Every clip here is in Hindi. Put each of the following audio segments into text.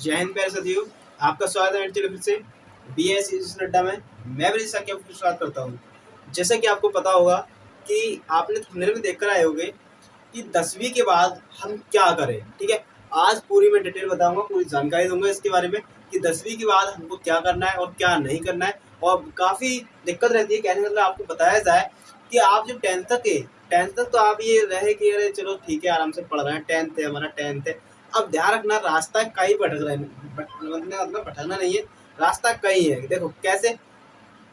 जय हिंद प्यारे साथियों, आपका स्वागत है मेरे चैनल फिर से BS नड्डा में। मैं भी की आपकी स्वागत करता हूँ। जैसा कि आपको पता होगा कि आपने थंबनेल में देखकर आए होंगे कि 10वीं के बाद हम क्या करें। ठीक है, आज पूरी मैं डिटेल बताऊंगा, पूरी जानकारी दूंगा इसके बारे में कि 10वीं के बाद हमको क्या करना है और क्या नहीं करना है। और काफ़ी दिक्कत रहती है, कहने मतलब आपको बताया जाए कि आप जो 10th तक तो आप ये रहे कि अरे चलो ठीक है, आराम से पढ़ रहे हैं, 10th है हमारा 10th है। अब ध्यान रखना, रास्ता कहीं भटक रहे मतलब भटकना नहीं है, रास्ता कहीं है। देखो कैसे,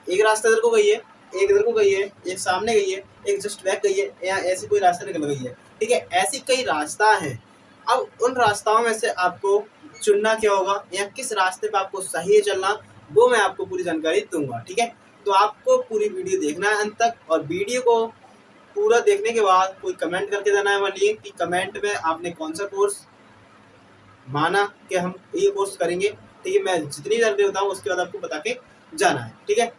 एक रास्ता इधर को गई है, एक इधर को गई है, एक सामने गई है, एक जस्ट बैक गई है, या ऐसी कोई रास्ता निकल गई है। ठीक है, ऐसी कई रास्ता है। अब उन रास्ताओं में से आपको चुनना क्या होगा या किस रास्ते पे आपको सही है चलना, वो मैं आपको पूरी जानकारी दूंगा। ठीक है, तो आपको पूरी वीडियो देखना है अंत तक, और वीडियो को पूरा देखने के बाद कोई कमेंट करके देना है हमारे लिए कि कमेंट में आपने कौन सा कोर्स माना कि हम ये कोर्स करेंगे। ठीक है, मैं जितनी जानकारी बताऊँ उसके बाद आपको बता के जाना है। ठीक है,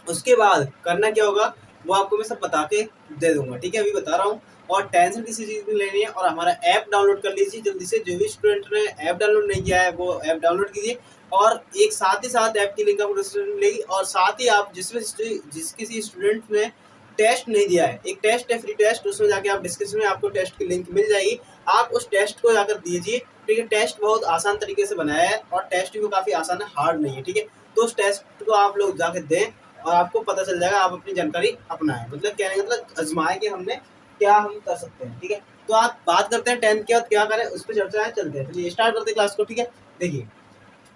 उसके बाद करना क्या होगा वो आपको मैं सब बता के दे दूंगा। ठीक है, अभी बता रहा हूँ, और टेंशन किसी चीज़ की लेनी है। और हमारा ऐप डाउनलोड कर लीजिए जल्दी से, जो भी स्टूडेंट ने ऐप डाउनलोड नहीं किया है वो ऐप डाउनलोड कीजिए। और एक साथ ही साथ ऐप की लिंक आपको डिस्क्रिप्शन में मिलेगी, और साथ ही आप जिस किसी स्टूडेंट ने टेस्ट नहीं दिया है, एक टेस्ट है फ्री टेस्ट, उसमें जाके आप डिस्क्रिप्शन में आपको टेस्ट की लिंक मिल जाएगी, आप उस टेस्ट को जाकर दीजिए। ठीक है, टेस्ट बहुत आसान तरीके से बनाया है और टेस्ट भी काफ़ी आसान है, हार्ड नहीं है। ठीक है, तो उस टेस्ट को आप लोग जाकर दें और आपको पता चल जाएगा, आप अपनी जानकारी अपनाएं। मतलब कहने का मतलब आजमाएं कि हमने क्या हम कर सकते हैं। ठीक है, तो आप बात करते हैं 10th के बाद क्या करें, उस पर चर्चा है, चलते हैं। चलिए स्टार्ट करते हैं क्लास को। ठीक है, देखिए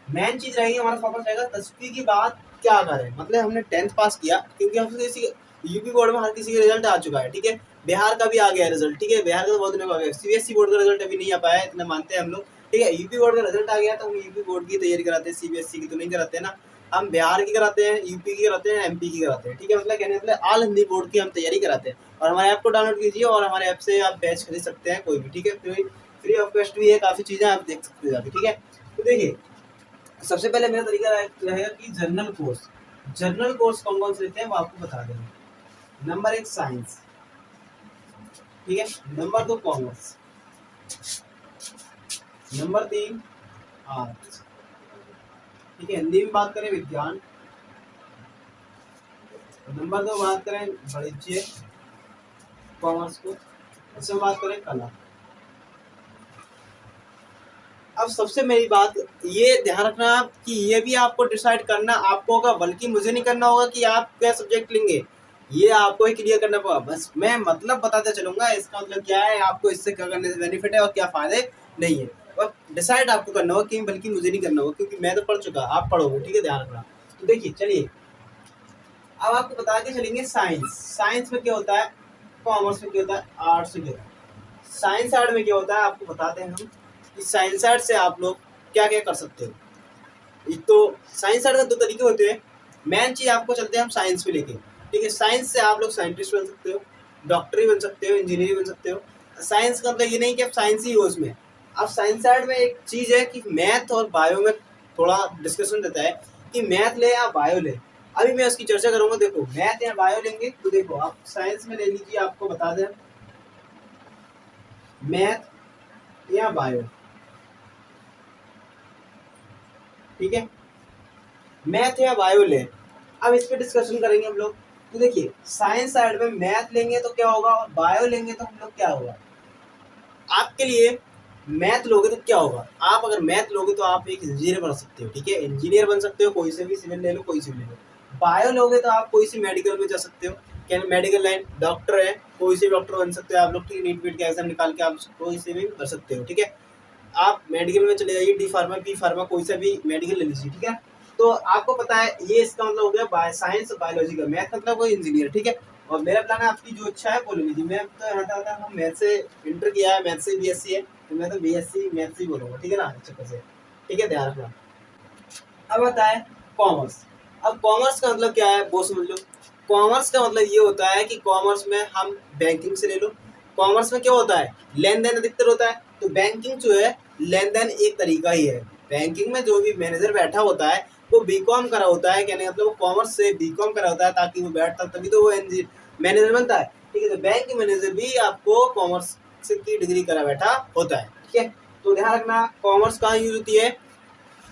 मेन चीज रहेगी, हमारा फोकस रहेगा 10वीं के बाद क्या करें। मतलब हमने 10th पास किया, क्योंकि हम किसी यूपी बोर्ड में हर किसी का रिजल्ट आ चुका है। ठीक है, बिहार का भी आ गया रिजल्ट। ठीक है, बिहार का तो बहुत दिनों का आ गया, CBSE बोर्ड का रिजल्ट अभी नहीं आ पाया है, इतना मानते हैं हम लोग। ठीक है, यूपी बोर्ड का रिजल्ट आ गया तो हम यूपी बोर्ड की तैयारी कराते हैं, CBSE की तो नहीं कराते ना, हम बिहार की कराते हैं, यूपी की कराते हैं, MP की कराते हैं। ठीक है, मतलब कहने मतलब ऑल हिंदी बोर्ड की हम तैयारी कराते हैं। और हमारे ऐप को डाउनलोड कीजिए, और हमारे ऐप से आप बैच खरीद सकते हैं कोई भी। ठीक है, फ्री ऑफ कॉस्ट भी है, काफ़ी चीज़ें आप देख सकते हैं जाके। ठीक है, तो देखिए सबसे पहले मेरा तरीका रहेगा कि जनरल कोर्स कौन कौन से लेते हैं वो आपको बता देंगे। नंबर 1 साइंस, ठीक है, नंबर 2 कॉमर्स, नंबर 3 आर्ट्स। ठीक है, हिंदी में बात करें विज्ञान, नंबर 2 बात करें वाणिज्य कॉमर्स को, इसमें बात करें कला। अब सबसे मेरी बात ये ध्यान रखना कि ये भी आपको डिसाइड करना आपको होगा, बल्कि मुझे नहीं करना होगा कि आप क्या सब्जेक्ट लेंगे, ये आपको ही क्लियर करना पड़ेगा। बस मैं मतलब बताते चलूंगा, इसका मतलब क्या है, आपको इससे क्या करने से बेनिफिट है और क्या फायदे नहीं है, और डिसाइड आपको करना होगा कि बल्कि मुझे नहीं करना होगा, क्योंकि मैं तो पढ़ चुका, आप पढ़ोगे। ठीक है, ध्यान रखना। तो देखिए चलिए अब आपको बता के चलेंगे साइंस में क्या होता है, कॉमर्स में क्या होता है, आर्ट्स में क्या होता है। साइंस आर्ट में क्या होता है आपको बताते हैं हम कि साइंस आर्ट से आप लोग क्या क्या कर सकते हो। एक तो साइंस आर्ट का 2 तरीके होते हैं, मेन चीज़ आपको चलते हैं हम साइंस पे लेके। ठीक है, साइंस से आप लोग साइंटिस्ट बन सकते हो, डॉक्टर बन सकते हो, इंजीनियर बन सकते हो। साइंस का मतलब ये नहीं कि आप साइंस ही हो उसमें। अब साइंस आर्ट में एक चीज़ है कि मैथ और बायो में थोड़ा डिस्कशन रहता है कि मैथ ले या बायो ले। अभी मैं उसकी चर्चा करूंगा। देखो मैथ या बायो लेंगे तो देखो आप साइंस में ले लीजिए, आपको बता दें मैथ या बायो। ठीक है, मैथ या बायो ले, अब इस पे डिस्कशन करेंगे हम लोग। तो देखिए साइंस साइड में मैथ लेंगे तो क्या होगा, और बायो लेंगे तो हम लोग क्या होगा। आपके लिए मैथ लोगे तो क्या होगा, आप अगर मैथ लोगे तो आप एक इंजीनियर बन सकते हो। ठीक है, इंजीनियर बन सकते हो, कोई से भी सिविल ले लो, कोई से भी ले लो। बायो लोगे तो आप कोई सी मेडिकल में जा सकते हो, क्या मेडिकल लाइन, डॉक्टर है, कोई से डॉक्टर बन सकते हो आप लोग। ठीक है, नीट वीट का एग्जाम निकाल के आप कोई से भी कर सकते हो। ठीक है, आप मेडिकल में चले जाइए, डी फार्मा, बी फार्मा, कोई सा भी मेडिकल ले लीजिए। ठीक है, तो आपको पता है ये इसका मतलब हो गया साइंस बायोलॉजी का, मैथ मतलब कोई इंजीनियर। ठीक है, और मेरा प्लान है आपकी जो इच्छा है वो ले लीजिए। मैं तो यहाँ हम मैथ से इंटर किया है, मैथ से BSc है, तो मैं तो BSc मैथ से ही बोलूँगा। ठीक है ना, अच्छे से। ठीक है, ध्यान रखना। अब आता है कॉमर्स। अब कॉमर्स का मतलब क्या है वो समझ लो। कॉमर्स का मतलब ये होता है कि कॉमर्स में हम बैंकिंग से ले लो। कॉमर्स में क्या होता है, लेन देन अधिकतर होता है, तो बैंकिंग जो है लेन देन एक तरीका ही है। बैंकिंग में जो भी मैनेजर बैठा होता है वो BCom करा होता है, कहने मतलब वो कॉमर्स से BCom करा होता है, ताकि वो बैठता तभी तो वो मैनेजर बनता है। ठीक है, तो बैंक मैनेजर भी आपको कॉमर्स की डिग्री करा बैठा होता है। ठीक है, तो ध्यान रखना कॉमर्स कहाँ यूज होती है,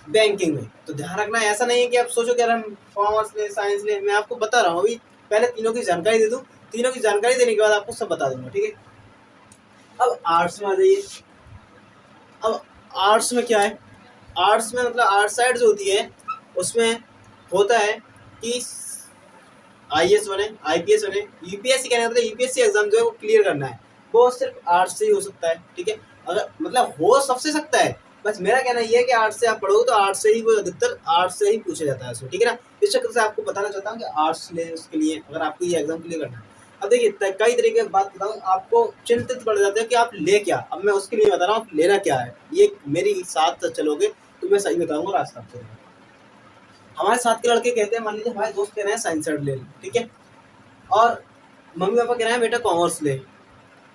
बैंकिंग में। तो ध्यान रखना, ऐसा नहीं है कि आप सोचो कि यार हम कॉमर्स ले साइंस ले, मैं आपको बता रहा हूँ अभी, पहले तीनों की जानकारी दे दूँ, तीनों की जानकारी देने के बाद आपको सब बता दूंगा, ठीक है। अब आर्ट्स में आ जाइए। अब आर्ट्स में क्या है, आर्ट्स में मतलब आर्ट्स साइड जो होती है उसमें होता है कि आईएएस बने, आईपीएस बने, यूपीएससी कहने का मतलब यूपीएससी एग्जाम जो है वो क्लियर करना है, वो सिर्फ आर्ट्स से ही हो सकता है, ठीक है। अगर मतलब हो सबसे सकता है, बस मेरा कहना ये है कि आर्ट्स से आप पढ़ोगे तो आर्ट्स से ही वो अधिकतर आर्ट्स से ही पूछा जाता है उसमें, ठीक है ना। इस चक्कर से आपको बताना चाहता हूँ कि आर्ट्स ले उसके लिए अगर आपको ये एग्जाम क्लियर करना है। अब देखिए कई तरीके की बात बताऊँ, आपको चिंतित पड़ जाते हैं कि आप ले क्या, अब मैं उसके लिए बता रहा हूँ लेना क्या है, ये मेरी साथ चलोगे तो मैं सही बताऊंगा रास्ता आपको। हमारे साथ के लड़के कहते हैं, मान लीजिए हमारे दोस्त कह रहे हैं साइंस साइड ले, ठीक है, और मम्मी पापा कह रहे हैं बेटा कॉमर्स ले,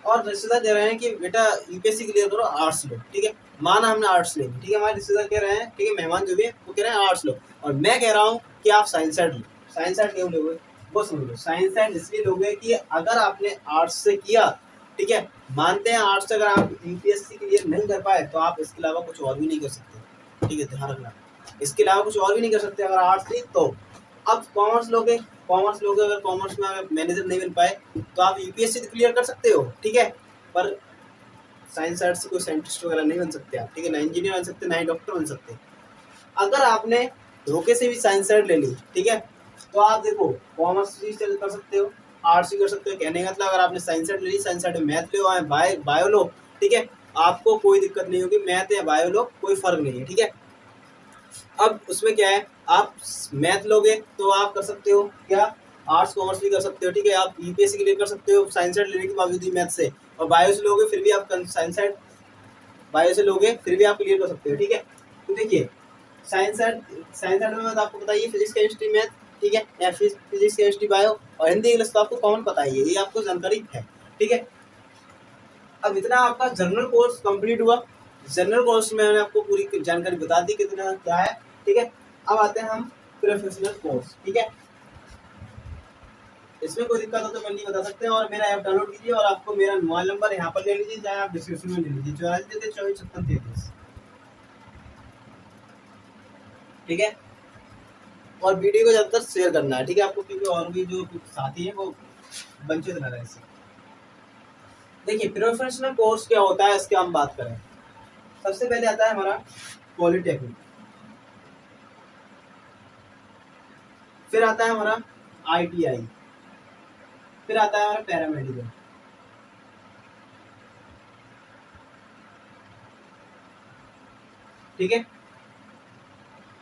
और रिश्तेदार कह रहे हैं कि बेटा यूपीएससी क्लियर करो आर्ट्स लो, ठीक है। माना हमने आर्ट्स ले, ठीक है, हमारे रिश्तेदार कह रहे हैं, ठीक है, मेहमान जो भी है वो कह रहे हैं आर्ट्स लो, और मैं कह रहा हूँ कि आप साइंस साइड लो। साइंस साइड क्यों लोगे वो समझ लो, साइंस साइड इसलिए लोगे कि अगर आपने आर्ट्स से किया, ठीक है, मानते हैं आर्ट्स से अगर आप यूपीएससी क्लियर नहीं कर पाए तो आप इसके अलावा कुछ और भी नहीं कर सकते, ठीक है, ध्यान रखना, इसके अलावा कुछ और भी नहीं कर सकते अगर आर्ट्स ली तो। अब कॉमर्स लोगे, अगर कॉमर्स में अगर मैनेजर नहीं बन पाए तो आप यूपीएससी तो क्लियर कर सकते हो, ठीक है, पर साइंस साइड से कोई साइंटिस्ट वगैरह नहीं बन सकते आप, ठीक है, ना इंजीनियर बन सकते, ना ही डॉक्टर बन सकते। अगर आपने धोखे से भी साइंस साइड ले ली, ठीक है, तो आप देखो कॉमर्स भी कर सकते हो, आर्ट्स भी कर सकते हो, कहने का मतलब अगर आपने साइंस साइड ले ली, साइंस साइड में मैथ लो, बायो लो, ठीक है, आपको कोई दिक्कत नहीं होगी, मैथ या बायो लो कोई फर्क नहीं है, ठीक है। अब उसमें क्या है, आप मैथ लोगे तो आप कर सकते हो क्या, आर्ट्स कॉमर्स भी कर सकते हो, ठीक है, आप यूपीएससी क्लियर कर सकते हो साइंस साइड लेने के बावजूद भी मैथ से, और बायो से लोगे फिर भी आप साइंस साइड बायो से लोगे फिर भी आप क्लियर कर सकते हो, ठीक है। तो देखिए साइंस साइड में आपको बताइए फिजिक्स केमिस्ट्री मैथ, ठीक है, या फिजिक्स केमिस्ट्री बायो, और हिंदी इंग्लिश तो आपको कॉमन पता ही है, ये आपको जानकारी है, ठीक है। अब इतना आपका जनरल कोर्स कंप्लीट हुआ, जनरल कोर्स में मैंने आपको पूरी जानकारी बता दी कितना क्या है, ठीक है। अब आते हैं हम प्रोफेशनल कोर्स, ठीक है, इसमें कोई दिक्कत हो तो मेरे लिए बता सकते हैं, और मेरा ऐप डाउनलोड कीजिए, और आपको मेरा मोबाइल नंबर यहाँ पर ले लीजिए, चाहे आप डिस्क्रिप्शन में ले लीजिए, 8433 ठीक है। और वीडियो को ज़्यादातर शेयर करना है, ठीक है आपको, क्योंकि और भी जो साथी हैं वो वंचित न रहे इससे। देखिए प्रोफेशनल कोर्स क्या होता है इसकी हम बात करें, सबसे पहले आता है हमारा पॉलिटेक्निक, फिर आता है हमारा आईटीआई, फिर आता है हमारा पैरामेडिकल, ठीक है।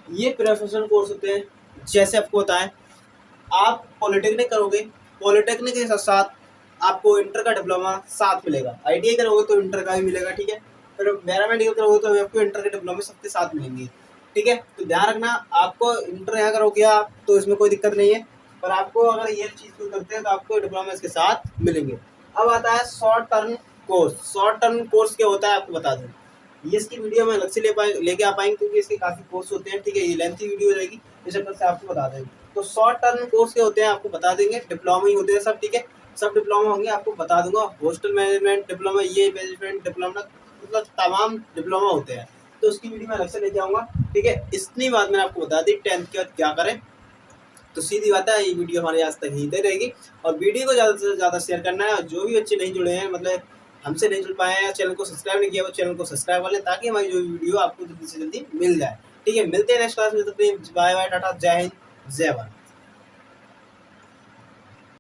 ये प्रोफेशनल कोर्स होते हैं। जैसे आपको बताएं, आप पॉलिटेक्निक करोगे, पॉलिटेक्निक के साथ साथ आपको इंटर का डिप्लोमा साथ मिलेगा, आईटीआई करोगे तो इंटर का भी मिलेगा, ठीक है, फिर पैरामेडिकल करोगे तो आपको इंटर के डिप्लोमा सबके साथ मिलेंगे, ठीक है। तो ध्यान रखना, आपको इंटर यहाँ करोगे आप तो इसमें कोई दिक्कत नहीं है, पर आपको अगर ये चीज़ को करते हैं तो आपको डिप्लोमा इसके साथ मिलेंगे। अब आता है short term course. Short term course क्या होता है आपको बता दूँ, ये इसकी वीडियो में अलग से लेके आ पाएंगे, क्योंकि इसके काफ़ी कोर्स होते हैं, ठीक है, ये लेंथी वीडियो हो जाएगी, इस चक्कर से आपको बता देंगे। तो शॉर्ट टर्म कोर्स के होते हैं आपको बता देंगे, डिप्लोमा ही होते हैं सब, ठीक है, सब डिप्लोमा होंगे, आपको बता दूंगा। हॉस्टल मैनेजमेंट डिप्लोमा, ये मैनेजमेंट डिप्लोमा, मतलब तमाम डिप्लोमा होते हैं, तो उसकी वीडियो मैं अलग से लेके आऊँगा, ठीक है। इतनी बात मैंने आपको बता दी 10th के बाद क्या करें, तो सीधी बात है ये वीडियो हमारे आज तक ही रहेगी, और वीडियो को ज़्यादा से ज़्यादा शेयर करना है, और जो भी बच्चे नहीं जुड़े हैं, मतलब हमसे नहीं जुड़ पाए हैं, चैनल को सब्सक्राइब नहीं किया वो चैनल को सब्सक्राइब कर लें, ताकि हमारी जो वीडियो आपको जल्दी से जल्दी मिल जाए, ठीक है। मिलते हैं नेक्स्ट क्लास में, तब तक बाय बाय, टाटा, जय हिंद, जय भारत।